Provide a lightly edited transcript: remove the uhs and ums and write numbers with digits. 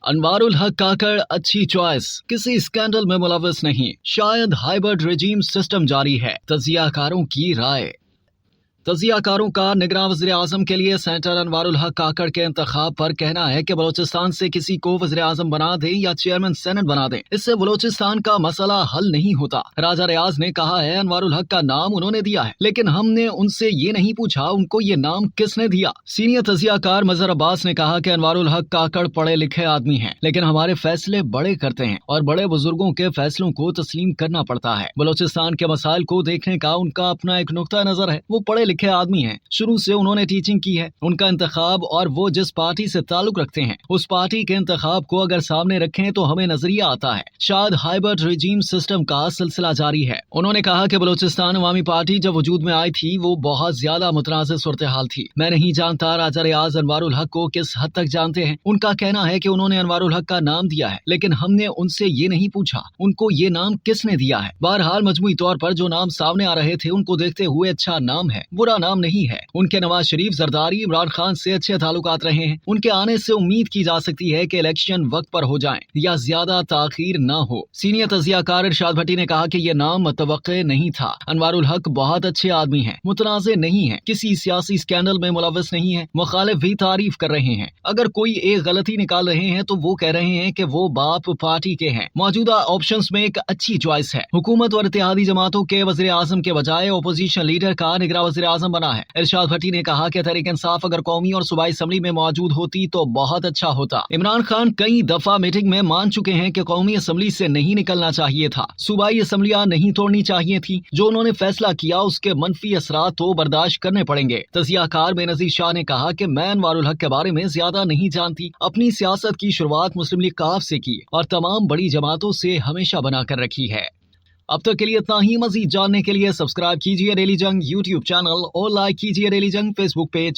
انوار الحق کاکڑ اچھی چوائس، کسی اسکینڈل میں ملوث نہیں، شاید ہائبرڈ رجیم سسٹم جاری ہے، تجزیہ کاروں کی رائے۔ تجزیہ کاروں کا نگراں وزیر اعظم کے لیے سینیٹر انوار الحق کاکڑ کے انتخاب پر کہنا ہے کہ بلوچستان سے کسی کو وزیر اعظم بنا دیں یا چیئرمین سینٹ بنا دیں، اس سے بلوچستان کا مسئلہ حل نہیں ہوتا۔ راجہ ریاض نے کہا ہے انوار الحق کا نام انہوں نے دیا ہے، لیکن ہم نے ان سے یہ نہیں پوچھا ان کو یہ نام کس نے دیا۔ سینئر تجزیہ کار مظہر عباس نے کہا کہ انوار الحق کاکڑ پڑھے لکھے آدمی ہیں، لیکن ہمارے فیصلے بڑے کرتے ہیں اور بڑے بزرگوں کے فیصلوں کو تسلیم کرنا پڑتا ہے۔ بلوچستان کے مسائل کو دیکھنے کا ان کا اپنا ایک نقطہ نظر ہے، وہ پڑھے لکھے آدمی ہیں، شروع سے انہوں نے ٹیچنگ کی ہے۔ ان کا انتخاب اور وہ جس پارٹی سے تعلق رکھتے ہیں اس پارٹی کے انتخاب کو اگر سامنے رکھیں تو ہمیں نظریہ آتا ہے شاید ہائبرڈ رجیم سسٹم کا سلسلہ جاری ہے۔ انہوں نے کہا کہ بلوچستان عوامی پارٹی جب وجود میں آئی تھی وہ بہت زیادہ متنازع صورتحال تھی۔ میں نہیں جانتا راجہ ریاض انوار الحق کو کس حد تک جانتے ہیں، ان کا کہنا ہے کہ انہوں نے انوار الحق کا نام دیا ہے، لیکن ہم نے ان سے یہ نہیں پوچھا ان کو یہ نام کس نے دیا ہے۔ بہرحال مجموعی طور پر جو نام سامنے آ رہے تھے ان کو دیکھتے ہوئے اچھا نام ہے، برا نام نہیں ہے۔ ان کے نواز شریف، زرداری، عمران خان سے اچھے تعلقات رہے ہیں، ان کے آنے سے امید کی جا سکتی ہے کہ الیکشن وقت پر ہو جائیں یا زیادہ تاخیر نہ ہو۔ سینئر تجزیہ کار ارشاد بھٹی نے کہا کہ یہ نام متوقع نہیں تھا۔ انوار الحق بہت اچھے آدمی ہیں، متنازع نہیں ہیں، کسی سیاسی اسکینڈل میں ملوث نہیں ہیں، مخالف بھی تعریف کر رہے ہیں۔ اگر کوئی ایک غلطی نکال رہے ہیں تو وہ کہہ رہے ہیں کہ وہ باپ پارٹی کے ہیں۔ موجودہ آپشنز میں ایک اچھی چوائس ہے۔ حکومت اور اتحادی جماعتوں کے وزیر اعظم کے بجائے اپوزیشن لیڈر کا نگراں وزیر اعظم بنا ہے۔ ارشاد بھٹی نے کہا کہ تحریک انصاف اگر قومی اور صوبائی اسمبلی میں موجود ہوتی تو بہت اچھا ہوتا۔ عمران خان کئی دفعہ میٹنگ میں مان چکے ہیں کہ قومی اسمبلی سے نہیں نکلنا چاہیے تھا، صوبائی اسمبلیاں نہیں توڑنی چاہیے تھی۔ جو انہوں نے فیصلہ کیا اس کے منفی اثرات تو برداشت کرنے پڑیں گے۔ تجزیہ کار بے نظیر شاہ نے کہا کہ میں انوار الحق کے بارے میں زیادہ نہیں جانتی، اپنی سیاست کی شروعات مسلم لیگ ق سے کی اور تمام بڑی جماعتوں سے ہمیشہ بنا کر رکھی ہے۔ اب تک کے لیے اتنا ہی، مزید جاننے کے لیے سبسکرائب کیجیے ڈیلی جنگ یوٹیوب چینل اور لائک کیجیے ڈیلی جنگ فیس بک پیج۔